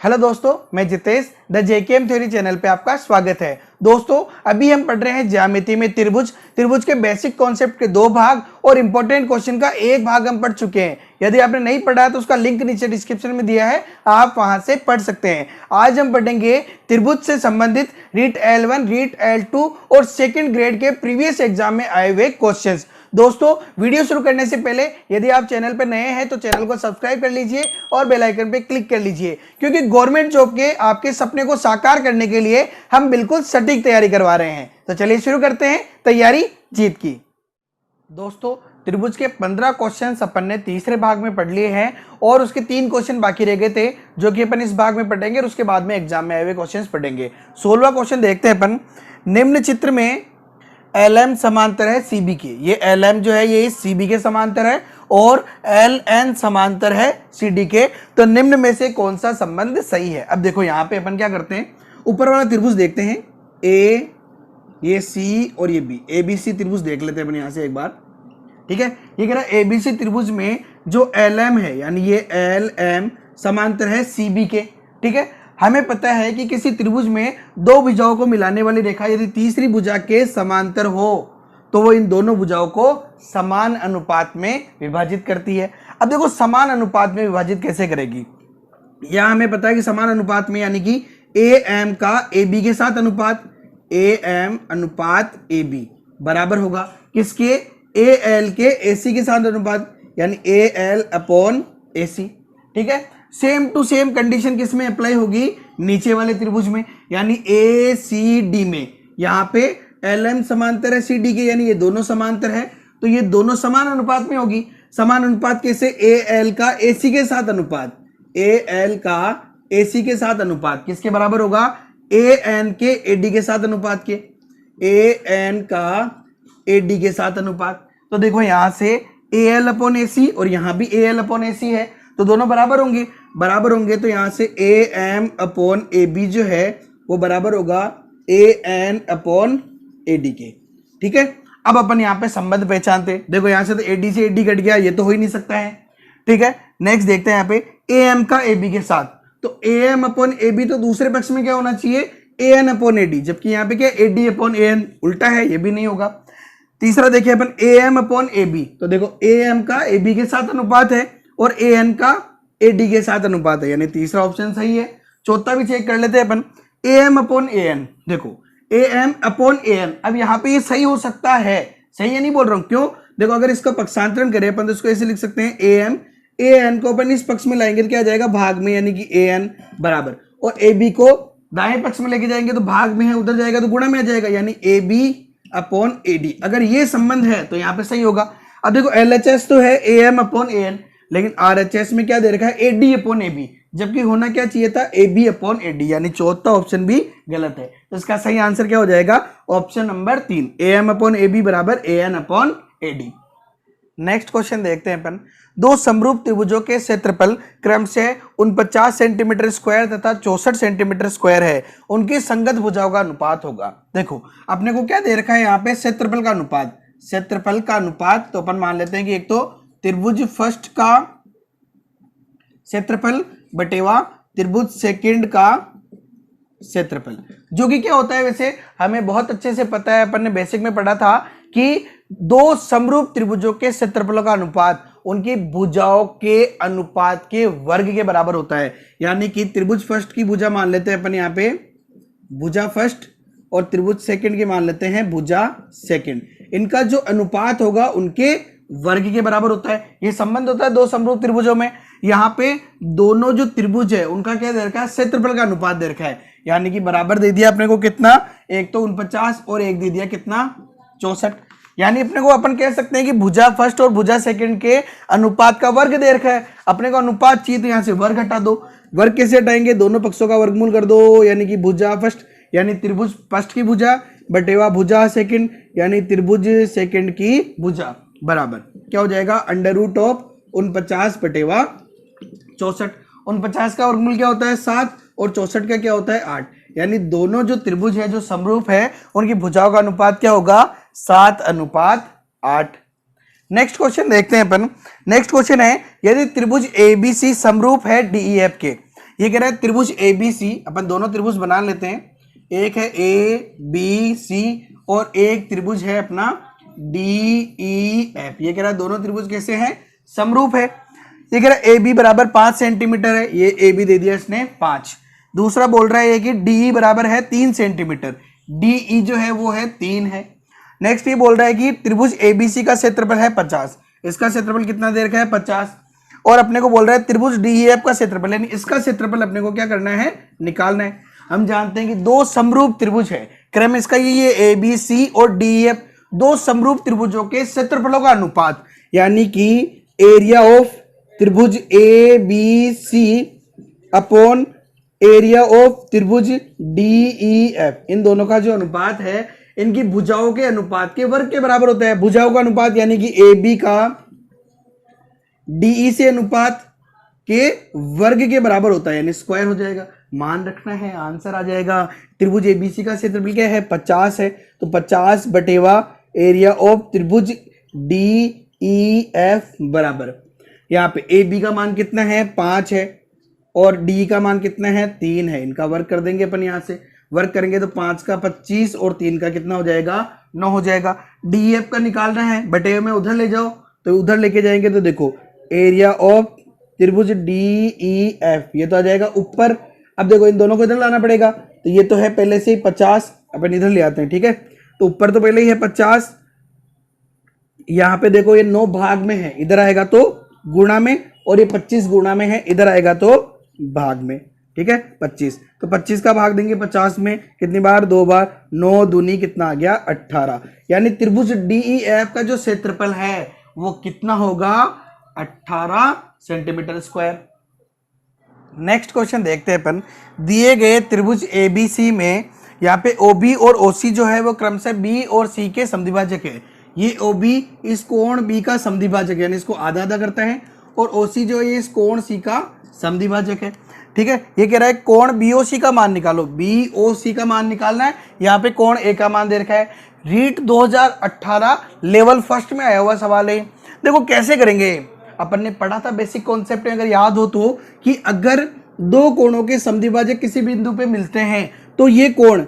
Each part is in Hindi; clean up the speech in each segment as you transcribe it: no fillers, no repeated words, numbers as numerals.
हेलो दोस्तों, मैं Jitesh the JKM theory channel पे आपका स्वागत है। दोस्तों, अभी हम पढ़ रहे हैं ज्यामिति में त्रिभुज के बेसिक कॉन्सेप्ट के 2 भाग और इंपॉर्टेंट क्वेश्चन का 1 भाग हम पढ़ चुके हैं। यदि आपने नहीं पढ़ा है तो उसका लिंक नीचे डिस्क्रिप्शन में दिया है, आप वहां से पढ़ सकते हैं। आज हम पढ़ेंगे त्रिभुज से संबंधित रीट L1, रीट L2 और सेकेंड ग्रेड के प्रीवियस एग्जाम में आए हुए क्वेश्चन। दोस्तों, वीडियो शुरू करने से पहले यदि आप चैनल पर नए हैं तो चैनल को सब्सक्राइब कर लीजिए और बेल आइकन पे क्लिक कर लीजिए, क्योंकि गवर्नमेंट जॉब के आपके सपने को साकार करने के लिए हम बिल्कुल सटीक तैयारी करवा रहे हैं। तो चलिए शुरू करते हैं तैयारी जीत की। दोस्तों, त्रिभुज के 15 क्वेश्चन अपन ने तीसरे भाग में पढ़ लिए हैं और उसके 3 क्वेश्चन बाकी रह गए थे जो कि अपन इस भाग में पढ़ेंगे और उसके बाद में एग्जाम में आए हुए क्वेश्चन पढ़ेंगे। 16वां क्वेश्चन देखते हैं अपन। निम्न चित्र में LM समांतर है CB के। ये LM जो है ये CB के समांतर है और LN समांतर है CD के। तो निम्न में से कौन सा संबंध सही है? अब देखो यहाँ पे अपन क्या करते हैं, ऊपर वाला त्रिभुज देखते हैं, A, ये C और ये B, ABC त्रिभुज देख लेते हैं अपन यहाँ से एक बार। ठीक है, ये कह रहा है ABC त्रिभुज में जो LM है यानी ये LM समांतर है CB के। ठीक है, हमें पता है कि किसी त्रिभुज में 2 भुजाओं को मिलाने वाली रेखा यदि तीसरी भुजा के समांतर हो तो वो इन दोनों भुजाओं को समान अनुपात में विभाजित करती है। अब देखो समान अनुपात में विभाजित कैसे करेगी, यहां हमें पता है कि समान अनुपात में यानी कि AM का AB के साथ अनुपात, AM अनुपात AB बराबर होगा किसके, AL के AC के साथ अनुपात यानी AL अपॉन AC। ठीक है, सेम टू सेम कंडीशन किस में अप्लाई होगी, नीचे वाले त्रिभुज में यानी ACD में। यहाँ पे LM समांतर है CD के यानी ये दोनों समांतर है, तो ये दोनों समान अनुपात में होगी। समान अनुपात कैसे, AL का AC के साथ अनुपात, AL का AC के साथ अनुपात किसके बराबर होगा, AN के AD के साथ अनुपात के, AN का AD के साथ अनुपात। तो देखो यहां से AL अपॉन AC और यहां भी AL अपॉन AC है, तो दोनों बराबर होंगे तो यहां से AM अपॉन AB जो है वो बराबर होगा AN अपॉन AD के। ठीक है, अब अपन यहाँ पे संबंध पहचानते, देखो यहां से तो AD से AD कट गया, ये तो हो ही नहीं सकता है। ठीक है, नेक्स्ट देखते हैं यहाँ पे AM का AB के साथ, तो AM अपॉन AB तो दूसरे पक्ष में क्या होना चाहिए, AN अपॉन AD, जबकि यहाँ पे क्या AD अपॉन AN उल्टा है, ये भी नहीं होगा। तीसरा देखिए अपन AM अपॉन AB, तो देखो AM का AB के साथ अनुपात है और AN का AD के साथ अनुपात है, यानी तीसरा ऑप्शन सही है। चौथा भी चेक कर लेते हैं अपन, AM अपॉन AN, देखो AM अपॉन AN, अब यहाँ पे ये सही हो सकता है, सही है नहीं बोल रहा हूँ, क्यों, देखो अगर इसका पक्षांतरण करें अपन तो इसको ऐसे लिख सकते हैं AM, AN को अपन इस पक्ष में लाएंगे तो क्या आ जाएगा, भाग में, यानी कि AN बराबर, और AB को दाएं पक्ष में लेके जाएंगे तो भाग में है, उधर जाएगा तो गुणा में आ जाएगा, यानी AB अपॉन AD। अगर ये संबंध है तो यहाँ पे सही होगा। अब देखो LHS तो है AM अपॉन AN, लेकिन RHS में क्या दे रखा है, AD अपॉन AB, जबकि होना क्या चाहिए था, AB अपॉन AD, यानी चौथा ऑप्शन भी गलत है। तो इसका सही आंसर क्या हो जाएगा, option number 3, AM upon AB बराबर AN upon AD। Next question देखते हैं अपन। 2 समरूप त्रिभुजों के क्षेत्रफल क्रमशः 49 सेंटीमीटर स्क्वायर तथा 64 सेंटीमीटर स्क्वायर है, उनकी संगत भुजाओं का अनुपात होगा। देखो अपने को क्या दे रखा है यहाँ पे, क्षेत्रफल का अनुपात, क्षेत्रफल का अनुपात, तो अपन मान लेते हैं कि एक तो त्रिभुज फर्स्ट का क्षेत्रफल बटेवा त्रिभुज सेकंड का क्षेत्रफल, जो कि क्या होता है, वैसे हमें बहुत अच्छे से पता है, अपन ने बेसिक में पढ़ा था कि 2 समरूप त्रिभुजों के क्षेत्रफलों का अनुपात उनकी भुजाओं के अनुपात के वर्ग के बराबर होता है। यानी कि त्रिभुज फर्स्ट की भुजा मान लेते हैं अपन यहाँ पे भुजा फर्स्ट, और त्रिभुज सेकंड की मान लेते हैं भुजा सेकंड, इनका जो अनुपात होगा उनके वर्ग के बराबर होता है। ये संबंध होता है 2 समरूप त्रिभुजों में। यहाँ पे दोनों जो त्रिभुज है उनका क्या दे रखा है, क्षेत्रफल का अनुपात दे रखा है, यानी कि बराबर दे दिया अपने को कितना, एक तो 49 और एक दे दिया कितना, 64। यानी अपने को अपन कह सकते हैं कि भुजा फर्स्ट और भुजा सेकंड के अनुपात का वर्ग दे रखा है। अपने को अनुपात चाहिए तो यहाँ से वर्ग हटा दो। वर्ग कैसे हटाएंगे, दोनों पक्षों का वर्गमूल कर दो, यानी कि भुजा फर्स्ट यानी त्रिभुज फर्स्ट की भुजा बटेवा भुजा सेकंड यानी त्रिभुज सेकंड की भुजा बराबर क्या हो जाएगा, अंडर रूट ऑफ 49 बटेवा 64। 49 का वर्गमूल क्या होता है, 7, और 64 का क्या होता है, 8। यानी दोनों जो त्रिभुज है जो समरूप है उनकी भुजाओं का अनुपात क्या होगा, 7:8। नेक्स्ट क्वेश्चन देखते हैं अपन। नेक्स्ट क्वेश्चन है, यदि त्रिभुज ABC समरूप है DEF के, ये कह रहा है त्रिभुज ABC, अपन दोनों त्रिभुज बना लेते हैं। एक है ABC और एक त्रिभुज है अपना DEF। ये कह रहा है दोनों त्रिभुज कैसे हैं, समरूप है। ये कह रहा है AB बराबर 5 सेंटीमीटर है, ये AB दे दिया इसने 5। दूसरा बोल रहा है कि DE बराबर है 3 सेंटीमीटर, DE जो है वो है 3 है। नेक्स्ट ये बोल रहा है कि त्रिभुज ABC का क्षेत्रफल है 50, इसका क्षेत्रफल कितना दे रखा है 50, और अपने को बोल रहा है त्रिभुज DEF का क्षेत्रफल, यानी इसका क्षेत्रफल अपने को क्या करना है, निकालना है। हम जानते हैं कि दो समरूप त्रिभुज है, क्रम इसका ये ABC और DEF, दो समरूप त्रिभुजों के क्षेत्रफलों का अनुपात, यानी कि एरिया ऑफ त्रिभुज ABC अपॉन एरिया ऑफ त्रिभुज DEF, इन दोनों का जो अनुपात है इनकी भुजाओं के अनुपात के वर्ग के बराबर होता है। भुजाओं का अनुपात यानी कि AB का DE से अनुपात के वर्ग के बराबर होता है, यानी स्क्वायर हो जाएगा। मान रखना है, आंसर आ जाएगा। त्रिभुज ABC का क्षेत्रफल क्या है 50 है, तो 50 बटेवा एरिया ऑफ त्रिभुज DEF बराबर, यहाँ पे AB का मान कितना है 5 है और DE का मान कितना है 3 है। इनका वर्ग कर देंगे अपन, यहाँ से वर्ग करेंगे तो 5 का 25 और 3 का कितना हो जाएगा 9 हो जाएगा। DEF का निकालना है, बटे में उधर ले जाओ, तो उधर लेके जाएंगे तो देखो एरिया ऑफ त्रिभुज DEF ये तो आ जाएगा ऊपर। अब देखो इन दोनों को इधर लाना पड़ेगा, तो ये तो है पहले से ही 50, अपन इधर ले आते हैं, ठीक है। तो ऊपर तो पहले ही है 50, यहाँ पे देखो ये 9 भाग में है, इधर आएगा तो गुणा में, और ये 25 गुणा में है, इधर आएगा तो भाग में, ठीक है 25। तो 25 का भाग देंगे 50 में, कितनी बार 2 बार, 9 दूनी कितना आ गया 18, यानी त्रिभुज DEF का जो क्षेत्रफल है वो कितना होगा 18 सेंटीमीटर स्क्वायर। नेक्स्ट क्वेश्चन देखते हैं अपन। दिए गए त्रिभुज ABC में यहाँ पे OB और OC जो है वो क्रमशः B और C के समद्विभाजक है। ये OB इस कोण B का समद्विभाजक है, यानी इसको आधा आधा करता है, और OC जो है ये इस कोण C का समद्विभाजक है, ठीक है। ये कह रहा है कोण BOC का मान निकालो, BOC का मान निकालना है। यहाँ पे कोण A का मान दे रखा है। रीट 2018 लेवल फर्स्ट में आया हुआ सवाल है। देखो कैसे करेंगे, अपन ने पढ़ा था बेसिक कॉन्सेप्ट में, अगर याद हो तो, कि अगर दो कोणों के समद्विभाजक किसी बिंदु पे मिलते हैं तो ये कोण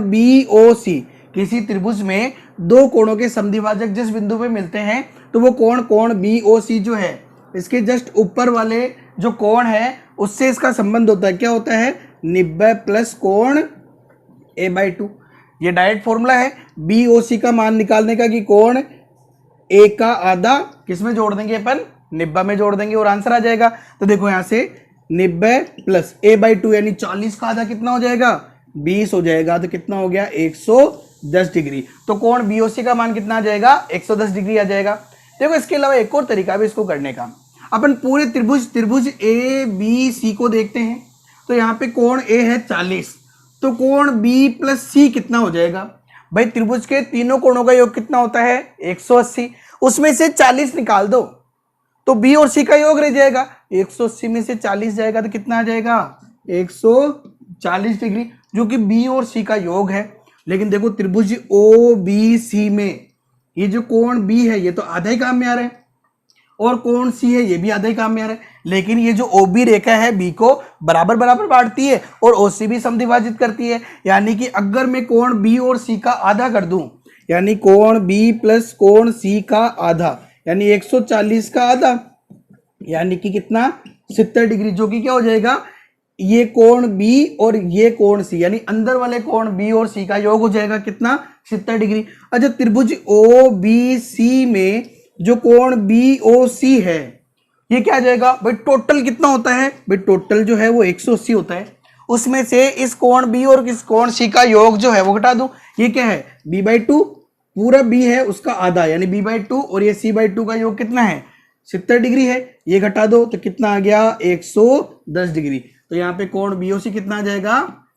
BOC, किसी त्रिभुज में दो कोणों के समद्विभाजक जिस बिंदु पे मिलते हैं तो वो कोण BOC जो है इसके जस्ट ऊपर वाले जो कोण है उससे इसका संबंध होता है। क्या होता है 90 प्लस कोण A/2। ये डायरेक्ट फॉर्मूला है BOC का मान निकालने का, कि कोण A का आधा किसमें जोड़ देंगे अपन 90 में जोड़ देंगे और आंसर आ जाएगा। तो देखो यहाँ से 90 प्लस A/2 यानी 40 का आधा कितना हो जाएगा 20 हो जाएगा, तो कितना हो गया 110 डिग्री। तो कोण BOC का मान कितना आ जाएगा 110 डिग्री आ जाएगा। देखो इसके अलावा एक और तरीका भी इसको करने का, अपन पूरे त्रिभुज ABC को देखते हैं। तो यहाँ पे कोण A है 40, तो कोण B प्लस C कितना हो जाएगा भाई, त्रिभुज के तीनों कोणों का योग कितना होता है 180, उसमें से 40 निकाल दो तो B और C का योग रह जाएगा। 180 में से 40 जाएगा तो कितना आ जाएगा 140 डिग्री, जो कि B और C का योग है। लेकिन देखो त्रिभुज OBC में ये जो कोण B है ये तो आधा ही काम में आ रहा है, और कोण C है ये भी आधा ही काम में आ रहा है। लेकिन ये जो OB रेखा है B को बराबर बराबर बांटती है और OC भी समद्विभाजित करती है, यानी कि अगर मैं कोण B और C का आधा कर दूं, यानी कोण B प्लस कोण C का आधा, यानी 140 का आधा, यानी कि कितना 70 डिग्री, जो कि क्या हो जाएगा ये कोण B और ये कोण C, यानी अंदर वाले कोण B और C का योग हो जाएगा कितना 70 डिग्री। अच्छा त्रिभुज OBC में जो कोण BOC है ये क्या आ जाएगा भाई, टोटल कितना होता है भाई, टोटल जो है वो 180 होता है। उसमें से इस कोण B और इस कोण C का योग जो है वो घटा दूं, ये क्या है B/2, पूरा B है उसका आधा यानी B/2, और ये C/2 का योग कितना है 70 डिग्री है, ये घटा दो तो कितना आ गया 110 डिग्री। तो यहाँ पे कोण BOC कितना आ जाएगा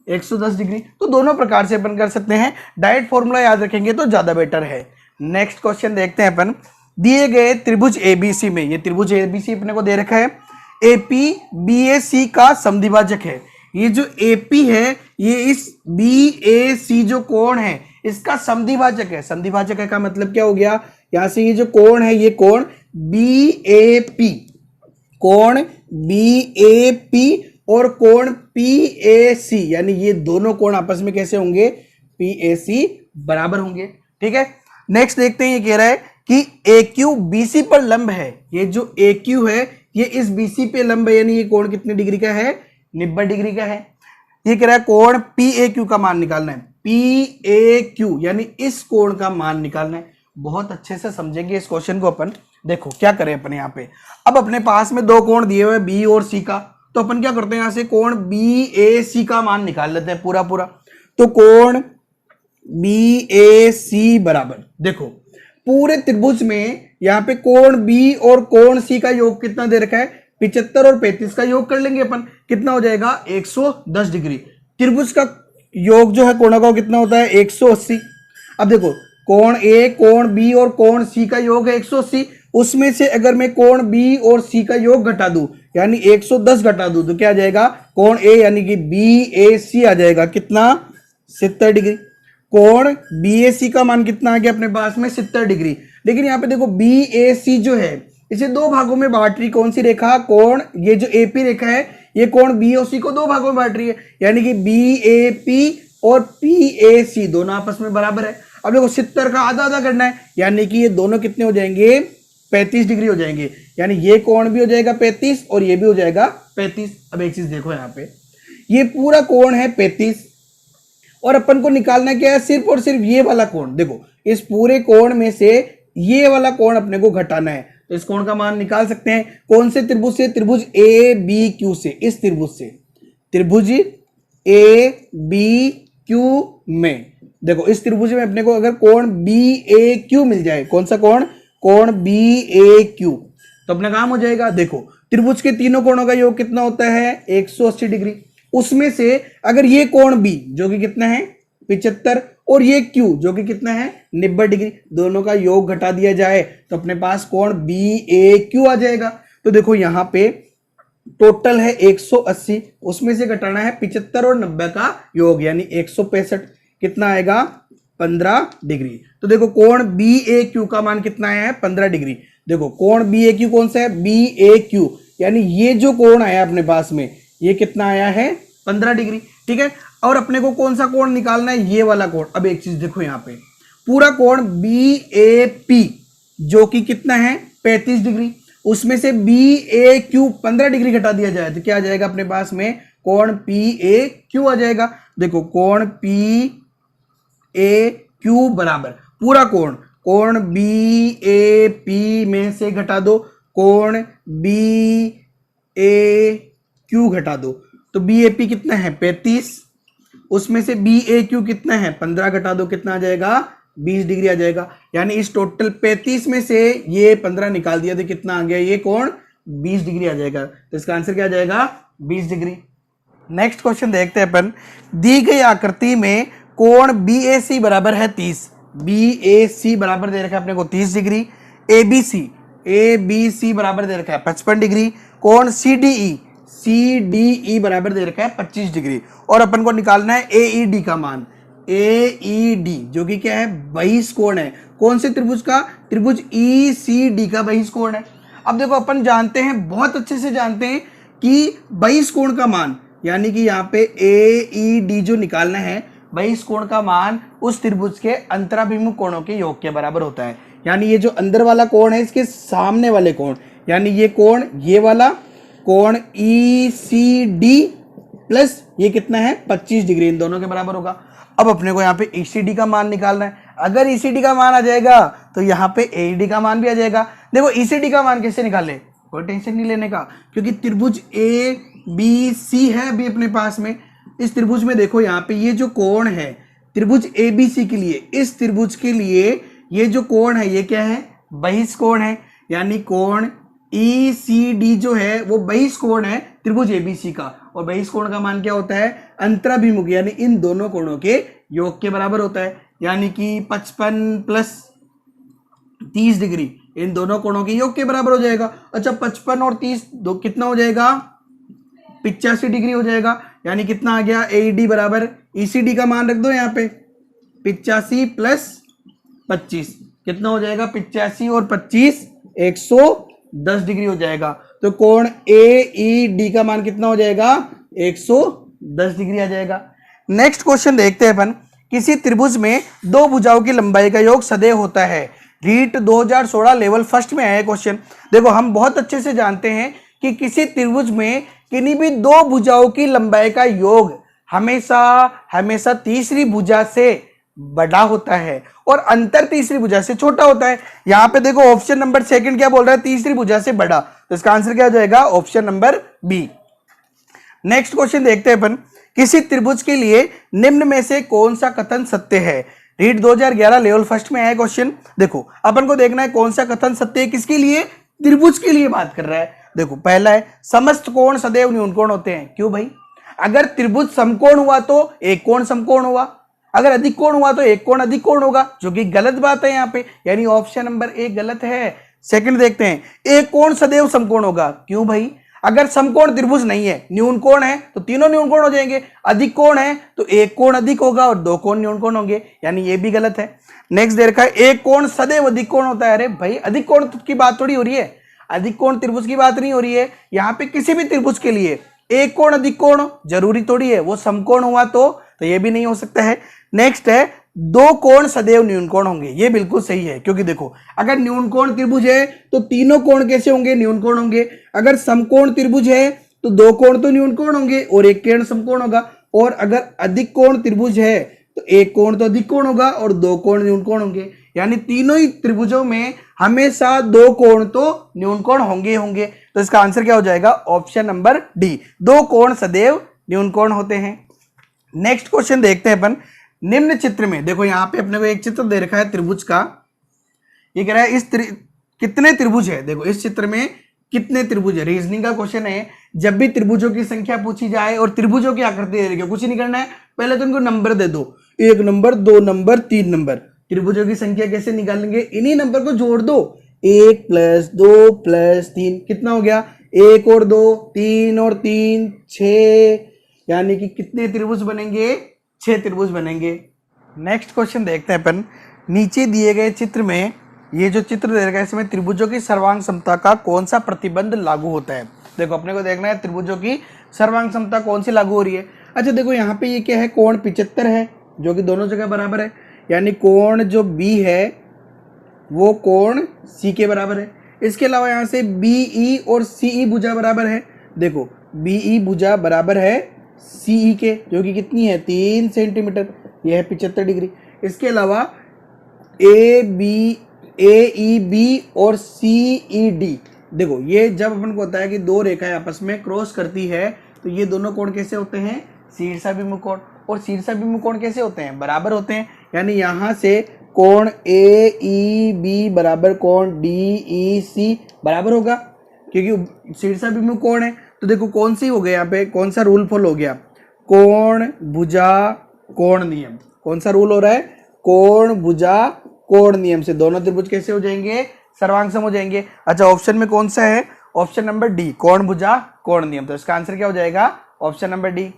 110 डिग्री। तो दोनों प्रकार से अपन कर सकते हैं, डायरेक्ट फॉर्मूला याद रखेंगे तो ज्यादा बेटर है। नेक्स्ट क्वेश्चन देखते हैं अपन। दिए गए त्रिभुज ABC में, ये त्रिभुज ABC अपने को दे रखा है, AP BAC का समद्विभाजक है। ये जो AP है ये इस BAC जो कोण है इसका समद्विभाजक है। समद्विभाजक है का मतलब क्या हो गया, यहां से ये जो कोण है ये कोण BAP, कोण BAP और कोण PAC, यानी ये दोनों कोण आपस में कैसे होंगे, PAC बराबर होंगे। ठीक है, नेक्स्ट देखते हैं, ये कह रहा है कि AQ BC पर लंब है। ये जो AQ है ये इस BC पे लंब है, यानी ये कोण कितने डिग्री का है, 90 डिग्री का है। ये कह रहा है कोण PAQ का मान निकालना है, PAQ यानी इस कोण का मान निकालना है। बहुत अच्छे से समझेंगे इस क्वेश्चन को अपन। देखो क्या करें अपन यहाँ पे, अब अपने पास में दो कोण दिए हुए B और C का, तो अपन क्या करते हैं, यहां से कोण BAC का मान निकाल लेते हैं पूरा पूरा। तो कोण BAC बराबर, देखो पूरे त्रिभुज में यहाँ पे कोण B और कोण C का योग कितना दे रखा है, 75 और 35 का योग कर लेंगे अपन, कितना हो जाएगा 110 डिग्री। त्रिभुज का योग जो है कोणों का कितना होता है 180। अब देखो कोण A, कोण B और कोण C का योग है 180, उसमें से अगर मैं कोण B और C का योग घटा दूं यानी 110 घटा दूं तो क्या आ जाएगा, कोण A यानी कि BAC आ जाएगा कितना 70 डिग्री। कोण BAC का मान कितना आ गया अपने पास में 70 डिग्री। लेकिन यहाँ पे देखो BAC जो है इसे दो भागों में बांट रही, कौन सी रेखा, कोण ये जो AP रेखा है ये कोण BOC को दो भागों में बांट रही है, यानी कि BAP और PAC दोनों आपस में बराबर है। अब देखो 70 का आधा आधा करना है, यानी कि ये दोनों कितने हो जाएंगे 35 डिग्री हो जाएंगे, यानी ये कोण भी हो जाएगा 35 और ये भी हो जाएगा 35। अब एक चीज देखो यहाँ पे, ये पूरा कोण है 35 और अपन को निकालना क्या है, सिर्फ और सिर्फ ये वाला कोण। देखो इस पूरे कोण में से ये वाला कोण अपने को घटाना है, तो इस कोण का मान निकाल सकते हैं कौन से त्रिभुज से, त्रिभुज ABQ से। इस त्रिभुज से, त्रिभुज ABQ में देखो इस त्रिभुज में अपने को अगर कोण BAQ मिल जाए, कौन सा कोण, कोण BAQ, तो अपना काम हो जाएगा। देखो त्रिभुज के तीनों कोणों का योग कितना होता है 180 डिग्री, उसमें से अगर ये कोण B जो कि कितना है 75 और ये Q जो कि कितना है 90 डिग्री, दोनों का योग घटा दिया जाए तो अपने पास कोण BAQ आ जाएगा। तो देखो यहाँ पे टोटल है 180, उसमें से घटाना है 75 और 90 का योग यानी 165, कितना आएगा 15 डिग्री। तो देखो कोण BAQ का मान कितना आया है 15 डिग्री। देखो कोण BAQ कौन सा है, BAQ यानी ये जो कोण आया अपने पास में ये कितना आया है 15 डिग्री। ठीक है, और अपने को कौन सा कोण निकालना है, ये वाला कोण। अब एक चीज देखो यहाँ पे पूरा कोण BAP जो कि कितना है 35 डिग्री, उसमें से BAQ 15 डिग्री घटा दिया जाए तो क्या आ जाएगा अपने पास में, कोण PAQ आ जाएगा। देखो कोण PAQ बराबर पूरा कोण, कोण BAP में से घटा दो कोण BAQ घटा दो, तो BAP कितना है 35, उसमें से BAQ कितना है 15 घटा दो, कितना आ जाएगा 20 डिग्री आ जाएगा। यानी इस टोटल 35 में से ये 15 निकाल दिया तो कितना आ गया, ये कोण 20 डिग्री आ जाएगा। तो इसका आंसर क्या आ जाएगा 20 डिग्री। नेक्स्ट क्वेश्चन देखते हैं अपन, दी गई आकृति में कोण BAC बराबर है 30, BAC बराबर दे रखा है अपने को 30 डिग्री, ABC बराबर दे रखा है 55 डिग्री, कोण CDE बराबर दे रखा है 25 डिग्री, और अपन को निकालना है AED का मान। AED जो कि क्या है बहिष कोण है, कौन से त्रिभुज का, त्रिभुज ECD का बहिष कोण है। अब देखो अपन जानते हैं, बहुत अच्छे से जानते हैं कि बहिष कोण का मान यानी कि यहाँ पे AED जो निकालना है बहिष कोण का मान उस त्रिभुज के अंतराभिमुख कोणों के योग के बराबर होता है। यानी ये जो अंदर वाला कोण है इसके सामने वाले कोण, यानी ये कोण ये वाला कोण ECD प्लस ये कितना है 25 डिग्री, इन दोनों के बराबर होगा। अब अपने को यहाँ पे ECD का मान निकालना है, अगर ECD का मान आ जाएगा तो यहाँ पे AED का मान भी आ जाएगा। देखो ECD का मान कैसे निकाले, कोई टेंशन नहीं लेने का, क्योंकि त्रिभुज ABC है अभी अपने पास में। इस त्रिभुज में देखो यहाँ पे ये जो कोण है त्रिभुज ABC के लिए, इस त्रिभुज के लिए ये जो कोण है ये क्या है बहिष कोण है, यानी कोण ECD जो है वो बहिष कोण है त्रिभुज ABC का, और बहिष कोण का मान क्या होता है अंतराभिमुख यानी इन दोनों कोणों के योग के बराबर होता है, यानी कि 55 प्लस 30 डिग्री इन दोनों कोणों के योग के बराबर हो जाएगा। अच्छा 55 और 30 दो कितना हो जाएगा 85 डिग्री हो जाएगा, यानी कितना आ गया AED बराबर ECD का मान रख दो यहाँ पे 85 प्लस 25 कितना हो जाएगा 85 और 25 110 डिग्री हो जाएगा। तो कोण AED का मान कितना हो जाएगा 110 डिग्री आ जाएगा। नेक्स्ट क्वेश्चन देखते हैं अपन, किसी त्रिभुज में दो भुजाओं की लंबाई का योग सदैव होता है। रीट 2016 लेवल फर्स्ट में आया क्वेश्चन। देखो हम बहुत अच्छे से जानते हैं कि किसी त्रिभुज में किन्हीं भी दो भुजाओं की लंबाई का योग हमेशा तीसरी भुजा से बड़ा होता है और अंतर तीसरी भुजा से छोटा होता है। यहां पे देखो ऑप्शन नंबर सेकंड क्या बोल रहा है, तीसरी भुजा से बड़ा, तो इसका आंसर क्या हो जाएगा option number B. Next question देखते हैं अपन, किसी त्रिभुज के लिए निम्न में से कौन सा कथन सत्य है। रीड 2011 लेवल फर्स्ट में आया क्वेश्चन। देखो अपन को देखना है कौन सा कथन सत्य है, किसके लिए, त्रिभुज के लिए बात कर रहा है। देखो पहला है समस्त कोण सदैव न्यून कोण होते हैं। क्यों भाई, अगर त्रिभुज समकोण हुआ तो एक कोण समकोण हुआ, अगर अधिक कोण हुआ तो एक कोण अधिक कोण होगा, जो कि गलत बात है यहाँ पे, यानी ऑप्शन नंबर ए गलत है। सेकंड देखते हैं, एक कोण सदैव समकोण होगा। क्यों भाई, अगर समकोण त्रिभुज नहीं है, न्यून कोण है तो तीनों न्यून कोण हो जाएंगे, अधिक कोण है तो एक कोण अधिक होगा और दो कोण न्यून कोण होंगे, यानी ये भी गलत है। नेक्स्ट दे रखा है एक कोण सदैव अधिक कोण होता है। अरे भाई अधिक कोण की बात थोड़ी हो रही है, अधिक कोण त्रिभुज की बात नहीं हो रही है। यहाँ पे किसी भी त्रिभुज के लिए एक कोण अधिक कोण जरूरी थोड़ी है, वो समकोण हुआ तो ये भी नहीं हो सकता है। नेक्स्ट है दो कोण सदैव न्यून कोण होंगे, ये बिल्कुल सही है, क्योंकि देखो अगर न्यून कोण त्रिभुज है तो तीनों कोण कैसे होंगे, न्यून कोण होंगे। अगर समकोण त्रिभुज है तो दो कोण तो न्यून कोण होंगे और एक कोण समकोण होगा, और अगर अधिक कोण त्रिभुज है तो एक कोण तो अधिक कोण होगा और दो कोण न्यून कोण होंगे, यानी तीनों ही त्रिभुजों में हमेशा दो कोण तो न्यून कोण होंगे। तो इसका आंसर क्या हो जाएगा ऑप्शन नंबर डी, दो कोण सदैव न्यून कोण होते हैं। नेक्स्ट क्वेश्चन देखते हैं अपन, निम्न चित्र में देखो यहाँ पे अपने को एक चित्र दे रखा है त्रिभुज का, ये कह रहा है कितने त्रिभुज है। देखो इस चित्र में कितने त्रिभुज है, रीजनिंग का क्वेश्चन है। जब भी त्रिभुजों की संख्या पूछी जाए और त्रिभुजों की आकृति दे रखी है, कुछ नहीं करना है, पहले तो उनको नंबर दे दो, 1 नंबर 2 नंबर 3 नंबर। त्रिभुजों की संख्या कैसे निकालेंगे, इन्हीं नंबर को जोड़ दो, 1 + 2 + 3 कितना हो गया, 1 और 2 3 और 3 6, यानी कि कितने त्रिभुज बनेंगे, 6 त्रिभुज बनेंगे। नेक्स्ट क्वेश्चन देखते हैं अपन, नीचे दिए गए चित्र में, ये जो चित्र दे रखा है इसमें त्रिभुजों की सर्वांग समता का कौन सा प्रतिबंध लागू होता है। देखो अपने को देखना है त्रिभुजों की सर्वांग समता कौन सी लागू हो रही है। अच्छा देखो यहाँ पे ये क्या है, कोण 75 है जो कि दोनों जगह बराबर है, यानी कोण जो बी है वो कोण सी के बराबर है। इसके अलावा यहाँ से बीई और सीई भुजा बराबर है। देखो बीई भुजा बराबर है सीई के, जो कि कितनी है 3 सेंटीमीटर, यह है 75 डिग्री। इसके अलावा AEB और CED, देखो ये जब अपन को होता है कि दो रेखाएं आपस में क्रॉस करती है तो ये दोनों कोण कैसे होते हैं, शीर्षाभिमुख कोण, और शीर्षाभिमुख कोण कैसे होते हैं, बराबर होते हैं। यानी यहाँ से कोण AEB बराबर कोण DEC बराबर होगा, क्योंकि शीर्षाभिमुख कोण है। तो देखो कौन सी हो गया, यहाँ पे कौन सा रूल फॉलो हो गया, कोण भुजा कोण नियम। कौन सा रूल हो रहा है, कोण भुजा कोण नियम से दोनों त्रिभुज कैसे हो जाएंगे, सर्वांगसम हो जाएंगे। अच्छा ऑप्शन में कौन सा है, ऑप्शन नंबर डी, कोण भुजा कोण नियम। तो इसका आंसर क्या हो जाएगा option number D.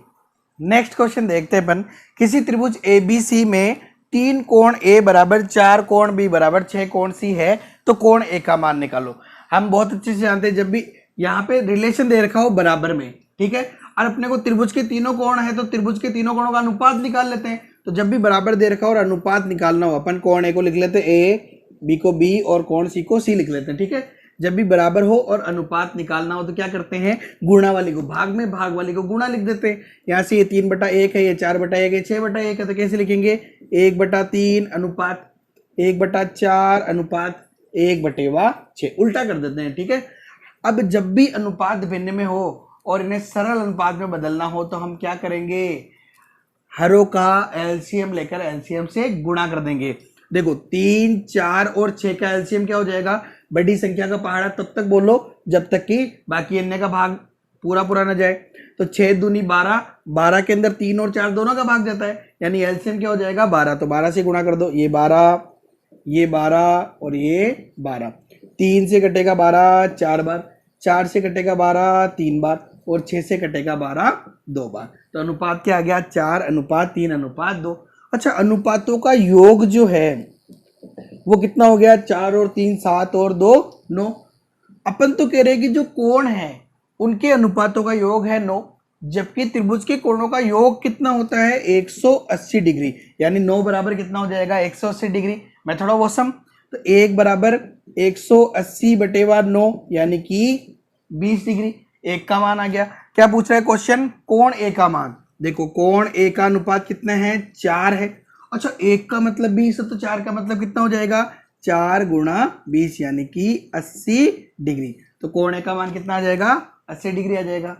Next question देखते हैं अपन, किसी त्रिभुज ABC में 3 कोण A बराबर 4 कोण B बराबर 6 कोण C है, तो कोण A का मान निकालो। हम बहुत अच्छे से जानते हैं जब भी यहाँ पे रिलेशन दे रखा हो बराबर में, ठीक है, और अपने को त्रिभुज के तीनों कोण है तो त्रिभुज के तीनों कोणों का अनुपात निकाल लेते हैं। तो जब भी बराबर दे रखा हो और अनुपात निकालना हो, अपन कोण A को लिख लेते हैं A, B को B और कोण C को C लिख लेते हैं, ठीक है। जब भी बराबर हो और अनुपात निकालना हो तो क्या करते हैं, गुणा वाली को भाग में, भाग वाली को गुणा लिख देते हैं। यहाँ से ये 3/1 है, ये 4/1 है, 6/1 है, तो कैसे लिखेंगे 1/3 अनुपात 1/4 अनुपात 1/6, उल्टा कर देते हैं, ठीक है। अब जब भी अनुपात भिन्न में हो और इन्हें सरल अनुपात में बदलना हो तो हम क्या करेंगे, हरों का एलसीएम लेकर एलसीएम से गुणा कर देंगे। देखो 3, 4 और 6 का एलसीएम क्या हो जाएगा, बड़ी संख्या का पहाड़ा तब तक बोलो जब तक कि बाकी अन्य का भाग पूरा न जाए। तो 6 दूनी 12, 12 के अंदर 3 और 4 दोनों का भाग जाता है, यानी एलसीएम क्या हो जाएगा 12। तो 12 से गुणा कर दो, ये 12, ये 12 और ये 12। 3 से कटेगा 12 4 बार, 4 से कटेगा 12 3 बार और 6 से कटेगा 12 2 बार। तो अनुपात क्या आ गया 4:3:2। अच्छा अनुपातों का योग जो है वो कितना हो गया, 4 और 3 7 और 2 9। अपन तो कह रहे हैं कि जो कोण है उनके अनुपातों का योग है 9, जबकि त्रिभुज के कोणों का योग कितना होता है 180 डिग्री, यानी 9 बराबर कितना हो जाएगा 180 डिग्री। मेथड ऑफ ऑसम, तो 1 बराबर 180 बटे 9 यानी कि 20 डिग्री। एक का मान आ गया। क्या पूछ रहा है क्वेश्चन, कोण ए का मान। देखो कोण ए का अनुपात कितना है 4 है। अच्छा 1 का मतलब 20 है, तो 4 का मतलब कितना हो जाएगा 4 गुणा 20 यानी कि 80 डिग्री। तो कोण ए का मान कितना आ जाएगा 80 डिग्री आ जाएगा।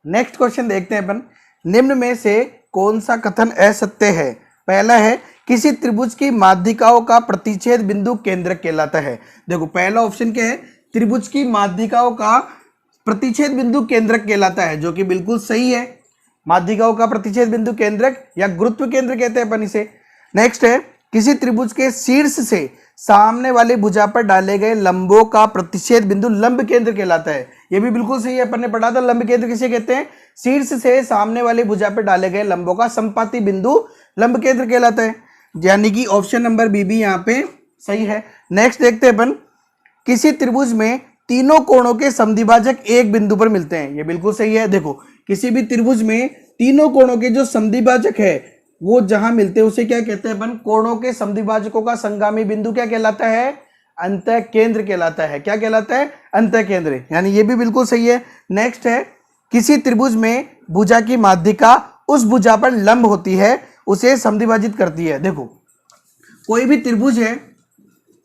नेक्स्ट क्वेश्चन देखते हैं अपन, निम्न में से कौन सा कथन असत्य है। पहला है किसी त्रिभुज की माध्यिकाओं का प्रतिच्छेद बिंदु केंद्रक कहलाता है। देखो पहला ऑप्शन क्या है, त्रिभुज की माध्यिकाओं का प्रतिच्छेद बिंदु केंद्रक कहलाता है, जो कि बिल्कुल सही है। माध्यिकाओं का प्रतिच्छेद बिंदु केंद्रक या गुरुत्व केंद्र कहते हैं अपन इसे। नेक्स्ट है किसी त्रिभुज के शीर्ष से सामने वाली भुजा पर डाले गए लंबों का प्रतिच्छेद बिंदु लंब केंद्र कहलाता है। ये भी बिल्कुल सही है, अपन ने पढ़ा था लंब केंद्र किसे कहते हैं, शीर्ष से सामने वाली भुजा पर डाले गए लंबों का संपाती बिंदु लंब केंद्र कहलाता है, यानी कि ऑप्शन नंबर बी भी यहाँ पे सही है। नेक्स्ट देखते हैं अपन, किसी त्रिभुज में तीनों कोणों के समद्विभाजक एक बिंदु पर मिलते हैं। ये बिल्कुल सही है। देखो किसी भी त्रिभुज में तीनों कोणों के जो समद्विभाजक है वो जहां मिलते हैं उसे क्या कहते हैं अपन, कोणों के समद्विभाजकों का संगामी बिंदु क्या कहलाता है, अंतः केंद्र कहलाता है। क्या कहलाता है, अंतः केंद्र, यानी ये भी बिल्कुल सही है। नेक्स्ट है किसी त्रिभुज में भुजा की माध्यिका उस भुजा पर लंब होती है उसे समद्विभाजित करती है। देखो कोई भी त्रिभुज है,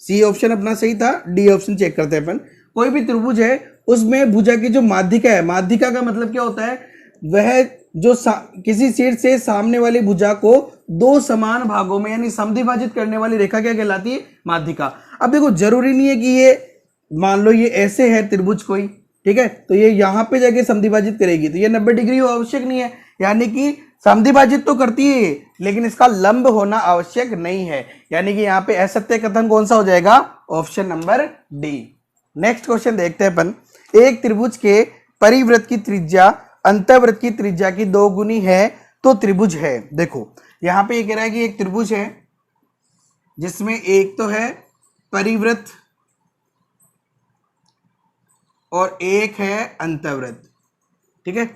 सी ऑप्शन अपना सही था, डी ऑप्शन चेक करते हैं अपन। कोई भी त्रिभुज है उसमें भुजा की जो माध्यिका है, माध्यिका का मतलब क्या होता है, वह जो किसी शीर्ष से सामने वाली भुजा को दो समान भागों में यानी समद्विभाजित करने वाली रेखा क्या कहलाती है, माध्यिका। अब देखो जरूरी नहीं है कि ये मान लो ये ऐसे है त्रिभुज कोई, ठीक है, तो ये यहाँ पे जाके समद्विभाजित करेगी तो ये 90 डिग्री हो आवश्यक नहीं है, यानी कि समद्विभाजित तो करती है लेकिन इसका लंब होना आवश्यक नहीं है, यानी कि यहाँ पे असत्य कथन कौन सा हो जाएगा, option number D. Next question देखते हैं अपन, एक त्रिभुज के परिवृत्त की त्रिज्या अंतःवृत्त की त्रिज्या की 2 गुनी है तो त्रिभुज है। देखो यहाँ पे ये कह रहा है कि एक त्रिभुज है जिसमें एक तो है परिवृत्त और एक है अंतःवृत्त, ठीक है।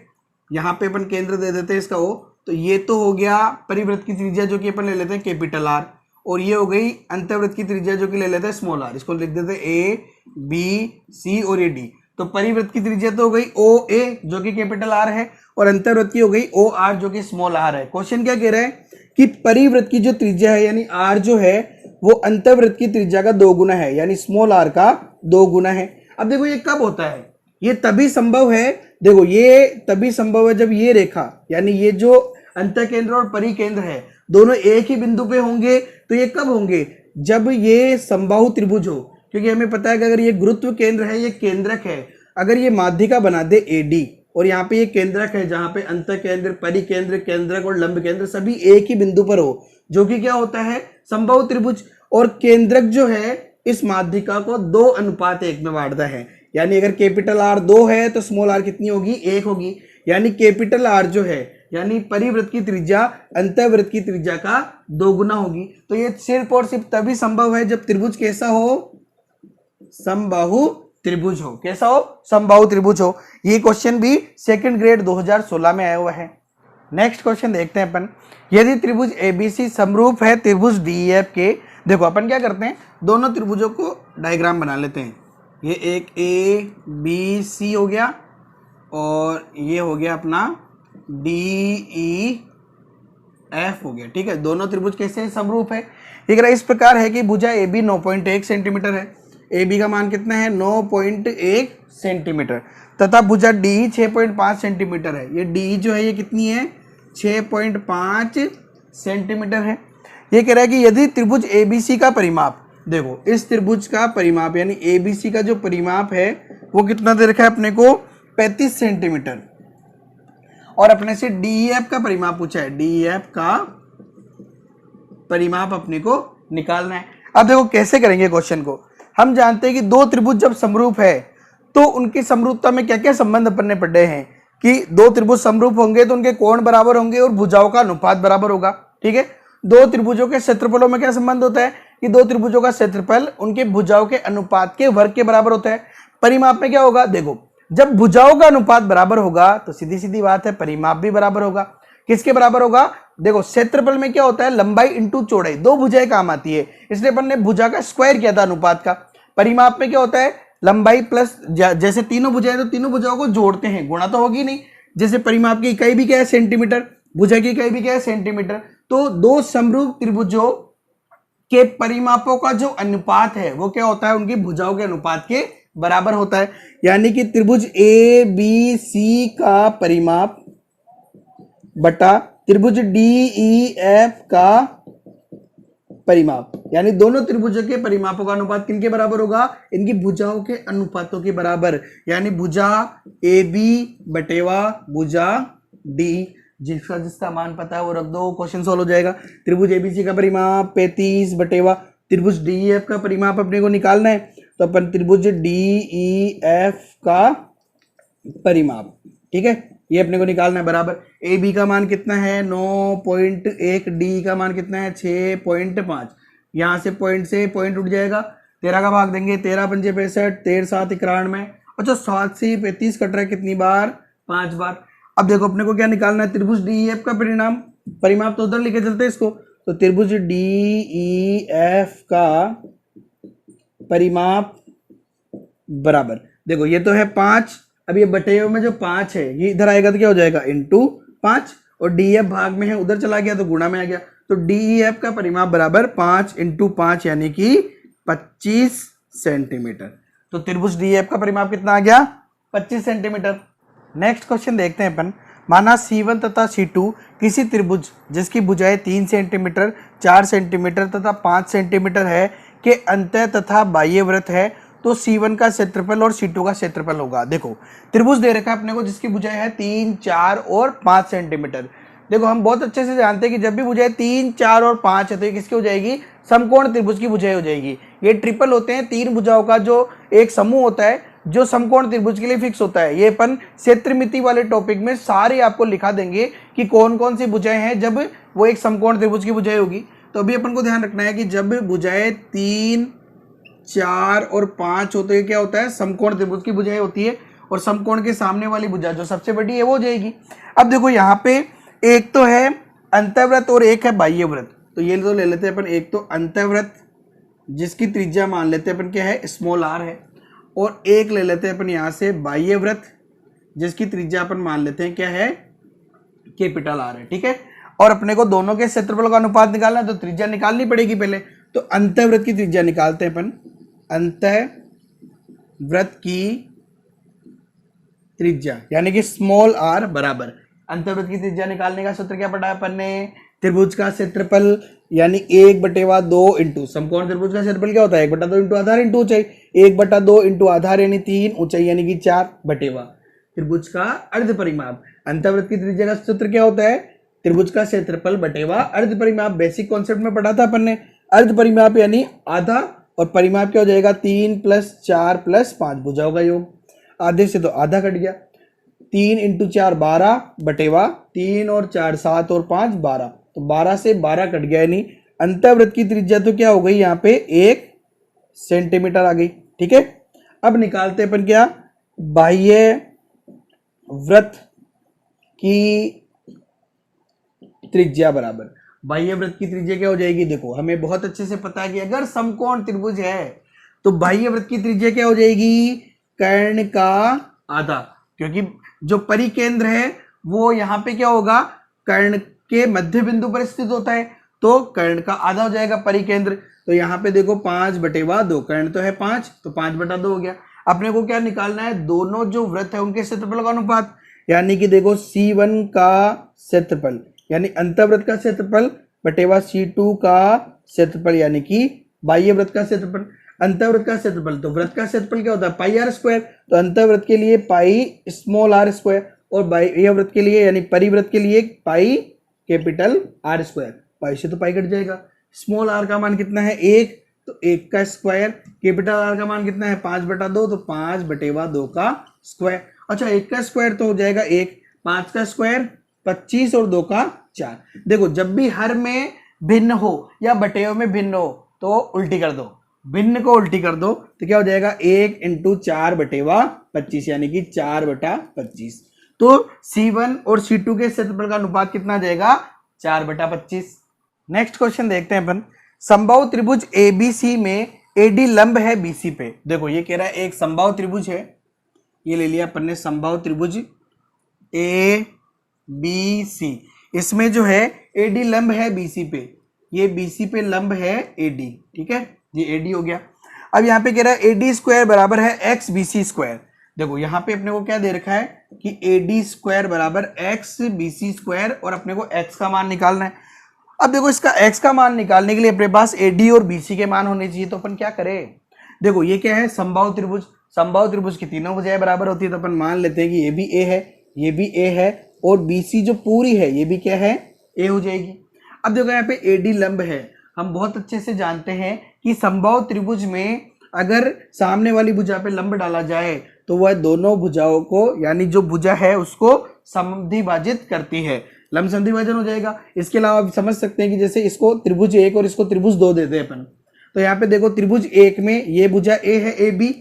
यहाँ पे अपन केंद्र दे देते हैं इसका ओ, तो ये तो हो गया परिवृत्त की त्रिज्या जो कि अपन ले लेते हैं कैपिटल आर, और ये हो गई अंतःवृत्त की त्रिज्या जो कि ले लेते हैं स्मॉल आर। इसको लिख देते हैं ए बी सी और ये डी। तो परिवृत्त की त्रिज्या तो हो गई ओ ए जो कि कैपिटल आर है, और अंतर्वृत्त की हो गई ओ आर जो कि स्मॉल आर है। क्वेश्चन क्या कह रहा है कि परिवृत्त की जो त्रिज्या है यानी आर जो है वो अंतर्वृत्त की त्रिज्या का 2 गुना है, यानी स्मॉल आर का 2 गुना है। अब देखो ये कब होता है, ये तभी संभव है, देखो ये तभी संभव है जब ये रेखा यानी ये जो अंतः केंद्र और परिकेंद्र है दोनों एक ही बिंदु पे होंगे। तो ये कब होंगे, जब ये समबाहु त्रिभुज हो, क्योंकि हमें पता है कि अगर ये गुरुत्व केंद्र है, ये केंद्रक है, अगर ये माध्यिका बना दे AD और यहाँ पे ये केंद्रक है जहां पे अंतः केंद्र, परिकेंद्र, केंद्रक और लंब केंद्र सभी एक ही बिंदु पर हो, जो कि क्या होता है समबाहु त्रिभुज। और केंद्रक जो है इस माध्यिका को 2:1 में बांटता है, यानी अगर कैपिटल R 2 है तो स्मॉल r कितनी होगी, 1 होगी, यानी कैपिटल R जो है यानी परिवृत्त की त्रिज्या अंतःवृत्त की त्रिज्या का 2 गुना होगी। तो ये सिर्फ और सिर्फ तभी संभव है जब त्रिभुज कैसा हो, समबाहु त्रिभुज हो। कैसा हो, समबाहु त्रिभुज हो। ये क्वेश्चन भी सेकंड ग्रेड 2016 में आया हुआ है। नेक्स्ट क्वेश्चन देखते हैं अपन, यदि त्रिभुज ABC समरूप है त्रिभुज DEF के, देखो अपन क्या करते हैं दोनों त्रिभुजों को डायग्राम बना लेते हैं। ये एक ABC हो गया और ये हो गया अपना DEF हो गया, ठीक है। दोनों त्रिभुज कैसे समरूप है, एक इस प्रकार है कि भुजा AB 9.1 सेंटीमीटर है, AB का मान कितना है 9.1 सेंटीमीटर, तथा भुजा DE 6.5 सेंटीमीटर है। ये DE जो है ये कितनी है 6.5 सेंटीमीटर है। ये कह रहा है कि यदि त्रिभुज ABC का परिमाप, देखो इस त्रिभुज का परिमाप यानी ABC का जो परिमाप है वो कितना दे रखा है अपने को 35 सेंटीमीटर, और अपने से DEF का परिमाप पूछा है, DEF का परिमाप अपने को निकालना है। अब देखो कैसे करेंगे क्वेश्चन को, हम जानते हैं कि दो त्रिभुज जब समरूप है तो उनकी समरूपता में क्या क्या संबंध अपन ने पढ़े हैं कि दो त्रिभुज समरूप होंगे तो उनके कोण बराबर होंगे और भुजाओं का अनुपात बराबर होगा, ठीक है। दो त्रिभुजों के क्षेत्रफलों में क्या संबंध होता है कि दो त्रिभुजों का क्षेत्रफल उनके भुजाओं के अनुपात के वर्ग के बराबर होता है। परिमाप में क्या होगा, देखो जब भुजाओं का अनुपात बराबर होगा तो सीधी सीधी बात है परिमाप भी बराबर होगा। किसके बराबर होगा, देखो क्षेत्रफल में क्या होता है, लंबाई इंटू चौड़ाई, दो भुजाएं काम आती है, इसलिए अपन ने भुजा का स्क्वायर किया था अनुपात का। परिमाप में क्या होता है, लंबाई प्लस, जैसे तीनों भुजाएं तो तीनों भुजाओं को जोड़ते हैं, गुणा तो होगी नहीं। जैसे परिमाप की इकाई भी क्या है, सेंटीमीटर, भुजा की इकाई भी क्या है, सेंटीमीटर। तो दो समरूप त्रिभुजों के परिमापों का जो अनुपात है वो क्या होता है, उनकी भुजाओं के अनुपात के बराबर होता है। यानी कि त्रिभुज ए बी सी का परिमाप बटा त्रिभुज डी ई एफ का परिमाप, यानी दोनों त्रिभुजों के परिमापों का अनुपात किनके बराबर होगा, इनकी भुजाओं के अनुपातों के बराबर। यानी भुजा ए बी बटेवा भुजा डी, जिसका मान पता है वो रख दो, क्वेश्चन सॉल्व हो जाएगा। त्रिभुज एबीसी का परिमाप 35 बटेवा त्रिभुज डीईएफ का परिमाप अपने को निकालना है, तो अपन त्रिभुज डीईएफ का परिमाप, ठीक है, ये अपने को निकालना है बराबर। ए बी का मान कितना है 9.1, डी का मान कितना है 6.5, यहाँ से पॉइंट उठ जाएगा, 13 का भाग देंगे, 13 पंजे 65, 13 7 91। अच्छा 7 से 35 कट रहा है कितनी बार, 5 बार। अब देखो अपने को क्या निकालना है, त्रिभुज डीईएफ का परिमाप तो उधर लेके चलते हैं इसको, तो त्रिभुज डीईएफ का परिमाप बराबर, देखो ये तो है 5, अब ये बटे में जो 5 है ये इधर आएगा तो क्या हो जाएगा इंटू 5, और डीएफ भाग में है उधर चला गया तो गुणा में आ गया, तो डीईएफ का परिमाप बराबर 5 इंटू 5 यानी कि 25 सेंटीमीटर। तो त्रिभुज डीएफ का परिमाप कितना आ गया, 25 सेंटीमीटर। नेक्स्ट क्वेश्चन देखते हैं अपन। माना C1 तथा C2 किसी त्रिभुज जिसकी भुजाएं 3 सेंटीमीटर 4 सेंटीमीटर तथा 5 सेंटीमीटर है के अंतः तथा बाह्य वृत्त है, तो C1 का क्षेत्रफल और C2 का क्षेत्रफल होगा। देखो त्रिभुज दे रखा है अपने को जिसकी भुजाएं है 3 4 और 5 सेंटीमीटर। देखो हम बहुत अच्छे से जानते हैं कि जब भी भुजाएं 3 4 और 5 है तो ये किसकी हो जाएगी, समकोण त्रिभुज की भुजाएं हो जाएगी। ये ट्रिपल होते हैं, तीन भुजाओं का जो एक समूह होता है जो समकोण त्रिभुज के लिए फिक्स होता है। ये अपन क्षेत्रमिति वाले टॉपिक में सारे आपको लिखा देंगे कि कौन कौन सी भुजाएं हैं जब वो एक समकोण त्रिभुज की भुजाएं होगी। तो अभी अपन को ध्यान रखना है कि जब भुजाएं 3 4 और 5 होते हैं क्या होता है, समकोण त्रिभुज की भुजाएं होती है, और समकोण के सामने वाली भुजा जो सबसे बड़ी है वो हो जाएगी। अब देखो यहाँ पे एक तो है अंतःवृत्त और एक है बाह्य वृत्त, तो ये तो ले लेते हैं अपन, एक तो अंतःवृत्त जिसकी त्रिज्या मान लेते हैं अपन क्या है स्मॉल r है, और एक ले लेते हैं अपन यहाँ से बाह्य वृत्त जिसकी त्रिज्या अपन मान लेते हैं क्या है कैपिटल R है, ठीक है। और अपने को दोनों के क्षेत्रफल का अनुपात निकालना है तो त्रिज्या निकालनी पड़ेगी पहले, तो अंतःवृत्त की त्रिज्या निकालते हैं अपन। अंतःवृत्त की त्रिज्या यानी कि स्मॉल r बराबर, अंतःवृत्त की त्रिज्या निकालने का सूत्र क्या पढ़ा अपन ने, त्रिभुज का क्षेत्रफल यानी 1/2 इंटू समकोण त्रिभुज का क्षेत्रफल क्या होता है 1/2 इंटू आधार इंटू ऊंचाई, 1/2 इंटू आधार यानी 3, ऊंचाई यानी कि 4/, त्रिभुज का अर्ध परिमाप। अंतःवृत्त की त्रिज्या का सूत्र क्या होता है, त्रिभुज का क्षेत्रफल बटेवा अर्ध परिमाप। बेसिक कॉन्सेप्ट में पढ़ा था अपन ने, अर्ध परिमाप यानी आधा, और परिमाप क्या हो जाएगा 3 + 4 + 5 भुजाओं का योग। आधे से तो आधा कट गया, 3 इंटू 4 12 बटेवा 3 और 4 7 और 5 12, तो 12 से 12 कट गया, यानी अंतःवृत्त की त्रिज्या तो क्या हो गई यहाँ पे 1 सेंटीमीटर आ गई, ठीक है। अब निकालते अपन क्या, बाह्य वृत्त की त्रिज्या बराबर, बाह्य वृत्त की त्रिज्या क्या हो जाएगी, देखो हमें बहुत अच्छे से पता है कि अगर समकोण त्रिभुज है तो बाह्य वृत्त की त्रिज्या क्या हो जाएगी, कर्ण का आधा, क्योंकि जो परिकेंद्र है वो यहाँ पे क्या होगा कर्ण के मध्य बिंदु पर स्थित होता है, तो कर्ण का आधा हो जाएगा परिकेंद्र। तो यहाँ पे देखो 5/2, कर्ण तो है 5 तो 5/2 हो गया। अपने को क्या निकालना है, दोनों जो वृत्त है उनके क्षेत्रफल का अनुपात, यानी कि देखो C1 का क्षेत्रफल यानी अंतःवृत्त का क्षेत्रफल बटेवा C2 का क्षेत्रफल यानी कि बाह्य वृत्त का क्षेत्रफल। अंतःवृत्त का क्षेत्रफल, तो वृत्त का क्षेत्रफल क्या होता है पाई r स्क्वायर, तो अंतःवृत्त के लिए पाई स्मॉल r स्क्वायर, और बाह्य वृत्त के लिए यानी परिवृत्त के लिए पाई कैपिटल R स्क्वायर। पाई से तो पाई कट जाएगा, स्मॉल r का मान कितना है 1, तो 1 का स्क्वायर, कैपिटल R का मान कितना है 5/2, तो 5/2 का स्क्वायर। अच्छा 1 का स्क्वायर तो हो जाएगा 1, 5 का स्क्वायर 25 और 2 का 4। देखो जब भी हर में भिन्न हो या बटेव में भिन्न हो तो उल्टी कर दो, भिन्न को उल्टी कर दो तो क्या हो जाएगा 1 इंटू 4/25 यानी कि 4/25। तो C1 और C2 के क्षेत्रफल का अनुपात कितना आ जाएगा 4/25। नेक्स्ट क्वेश्चन देखते हैं अपन। समबाहु त्रिभुज ABC में AD लंब है BC पे। देखो ये कह रहा है एक समबाहु त्रिभुज है, ये ले लिया अपन ने समबाहु त्रिभुज ABC, इसमें जो है AD लंब है BC पे, ये BC पे लंब है AD, ठीक है, ये AD हो गया। अब यहाँ पे कह रहा है AD स्क्वायर बराबर है XBC स्क्वायर। देखो यहाँ पे अपने को क्या दे रखा है कि AD स्क्वायर बराबर XBC स्क्वायर और अपने को X का मान निकालना है। अब देखो इसका X का मान निकालने के लिए अपने पास AD और BC के मान होने चाहिए, तो अपन क्या करें, देखो ये क्या है समबाहु त्रिभुज, समबाहु त्रिभुज की तीनों भुजाएं बराबर होती है, तो अपन मान लेते हैं कि ये भी A है, ये भी A है और BC जो पूरी है ये भी क्या है A हो जाएगी। अब देखो यहाँ पे AD लंब है, हम बहुत अच्छे से जानते हैं कि समबाहु त्रिभुज में अगर सामने वाली भुजा पे लंब डाला जाए तो वह दोनों भुजाओं को यानी जो भुजा है उसको समद्विभाजित करती है, लंब समद्विभाजन हो जाएगा। इसके अलावा आप समझ सकते हैं कि जैसे इसको त्रिभुज 1 और इसको त्रिभुज 2 देते हैं अपन, तो यहाँ पे देखो त्रिभुज 1 में ये भुजा A है AB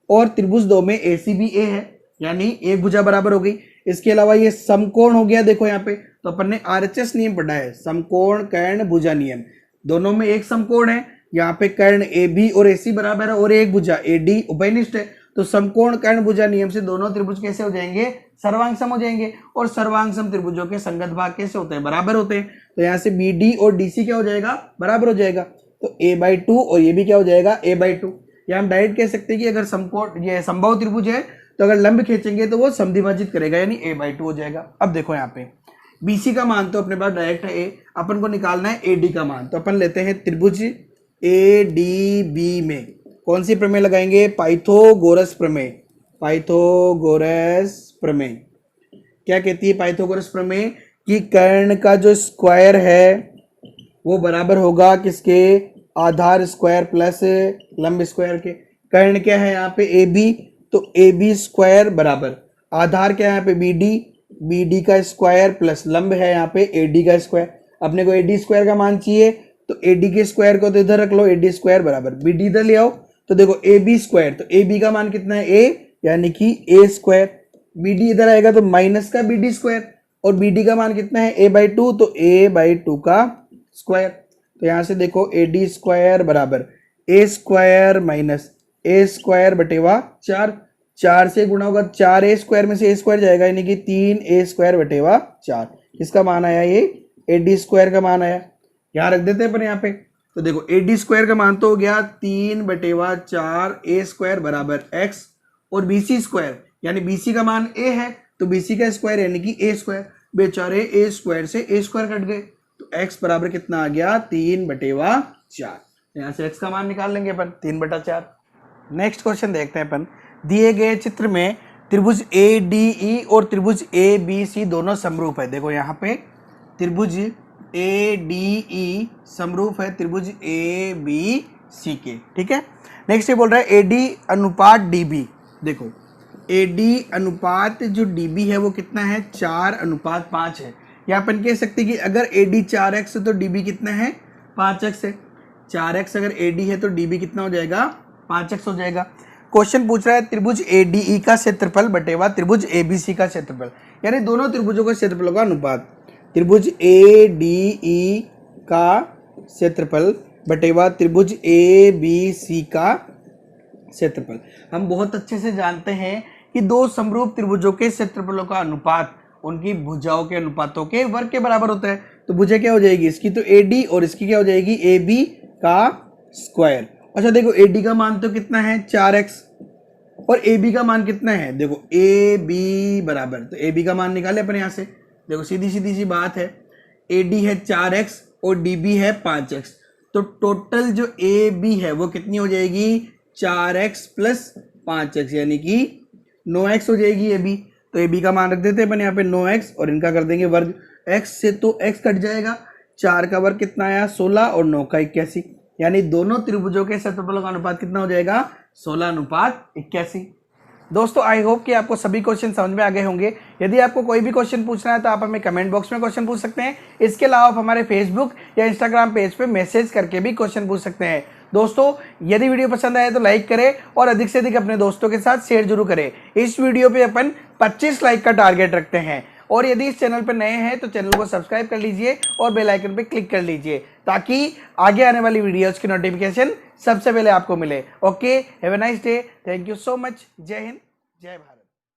और त्रिभुज 2 में AC भी A है, यानी एक भुजा बराबर हो गई। इसके अलावा ये समकोण हो गया, देखो यहाँ पे तो अपन ने RHS नियम पढ़ा है, समकोण कर्ण भुजा नियम, दोनों में एक समकोण है, यहाँ पे कर्ण AB और AC बराबर है और एक भुजा AD उभयनिष्ठ है, तो समकोण कर्ण भुजा नियम से दोनों त्रिभुज कैसे हो जाएंगे सर्वांग सम हो जाएंगे। और सर्वांग सम त्रिभुजों के संगत भाग कैसे होते हैं बराबर होते हैं, तो यहाँ से BD और DC क्या हो जाएगा बराबर हो जाएगा, तो A/2 और ये भी क्या हो जाएगा A/2। या हम डायरेक्ट कह सकते हैं कि अगर समकोण ये समबाहु त्रिभुज है तो अगर लंब खींचेंगे तो वो समद्विभाजित करेगा यानी A/2 हो जाएगा। अब देखो यहाँ पे BC का मान तो अपने पास डायरेक्ट है A, अपन को निकालना है AD का मान, तो अपन लेते हैं त्रिभुज ADB में कौन सी प्रमेय लगाएंगे, पाइथागोरस प्रमेय। पाइथागोरस प्रमेय क्या कहती है पाइथागोरस प्रमेय कि कर्ण का जो स्क्वायर है वो बराबर होगा किसके, आधार स्क्वायर प्लस लंब स्क्वायर के। कर्ण क्या है यहाँ पे AB, तो AB स्क्वायर बराबर आधार क्या है यहाँ पे BD, BD का स्क्वायर प्लस लंब है यहाँ पे AD का स्क्वायर। अपने को AD स्क्वायर का मान चाहिए तो AD के स्क्वायर को तो इधर रख लो, AD स्क्वायर बराबर BD इधर ले आओ, तो देखो AB स्क्वायर, तो AB का मान कितना है A यानी कि A स्क्वायर, BD इधर आएगा तो माइनस का BD स्क्वायर और BD का मान कितना है A/2, तो A/2 का स्क्वायर। तो यहाँ से देखो AD स्क्वायर बराबर A square minus A square बटेवा 4, 4 से गुणा होगा 4A स्क्वायर में से A स्क्वायर जाएगा यानी कि 3A स्क्वायर बटेवा 4। किसका मान आया ये AD स्क्वायर का मान आया, यहाँ रख देते हैं अपन यहाँ पे। तो देखो AD स्क्वायर का मान तो हो गया 3/4 A स्क्वायर बराबर X और BC स्क्वायर यानी BC का मान A है तो BC का स्क्वायर यानी कि A स्क्वायर, बेचारे A स्क्वायर से A स्क्वायर कट गए तो X बराबर कितना आ गया 3/4। यहाँ से X का मान निकाल लेंगे अपन 3/4। नेक्स्ट क्वेश्चन देखते हैं अपन। दिए गए चित्र में त्रिभुज ADE और त्रिभुज ABC दोनों समरूप है। देखो यहाँ पे त्रिभुज ADE समरूप है त्रिभुज ABC के, ठीक है। नेक्स्ट ये बोल रहा है AD अनुपात DB। देखो AD अनुपात जो DB है वो कितना है 4:5 है। यहाँ अपन कह सकते हैं कि अगर AD 4x है तो DB कितना है 5x है। 4x अगर AD है तो DB कितना हो जाएगा 5x हो जाएगा। क्वेश्चन पूछ रहा है त्रिभुज ADE का क्षेत्रफल बटेवा त्रिभुज ABC का क्षेत्रफल, यानी दोनों त्रिभुजों के क्षेत्रफलों का अनुपात। त्रिभुज ADE का क्षेत्रफल बटेवा त्रिभुज ABC का क्षेत्रफल। हम बहुत अच्छे से जानते हैं कि दो समरूप त्रिभुजों के क्षेत्रफलों का अनुपात उनकी भुजाओं के अनुपातों के वर्ग के बराबर होता है। तो भुजा क्या हो जाएगी इसकी, तो AD और इसकी क्या हो जाएगी AB का स्क्वायर। अच्छा देखो AD का मान तो कितना है 4x और AB का मान कितना है, देखो AB बराबर, तो AB का मान निकाले अपन यहाँ से। देखो सीधी सीधी सी बात है, AD है 4x और DB है 5x, तो टोटल जो AB है वो कितनी हो जाएगी 4x प्लस 5x यानी कि 9x हो जाएगी AB। तो AB का मान रख देते हैं अपन यहाँ पे 9x और इनका कर देंगे वर्ग। x से तो x कट जाएगा, 4 का वर्ग कितना आया 16 और 9 का 81, यानी दोनों त्रिभुजों के क्षेत्रफलों का अनुपात कितना हो जाएगा 16:81। दोस्तों आई होप कि आपको सभी क्वेश्चन समझ में आ गए होंगे। यदि आपको कोई भी क्वेश्चन पूछना है तो आप हमें कमेंट बॉक्स में क्वेश्चन पूछ सकते हैं। इसके अलावा आप हमारे फेसबुक या इंस्टाग्राम पेज पे मैसेज करके भी क्वेश्चन पूछ सकते हैं। दोस्तों यदि वीडियो पसंद आए तो लाइक करें और अधिक से अधिक अपने दोस्तों के साथ शेयर जरूर करें। इस वीडियो पे अपन 25 लाइक का टारगेट रखते हैं। और यदि इस चैनल पर नए हैं तो चैनल को सब्सक्राइब कर लीजिए और बेल आइकन पे क्लिक कर लीजिए ताकि आगे आने वाली वीडियोस की नोटिफिकेशन सबसे पहले आपको मिले। Okay, have a nice day. Thank you so much. जय हिंद, जय भारत।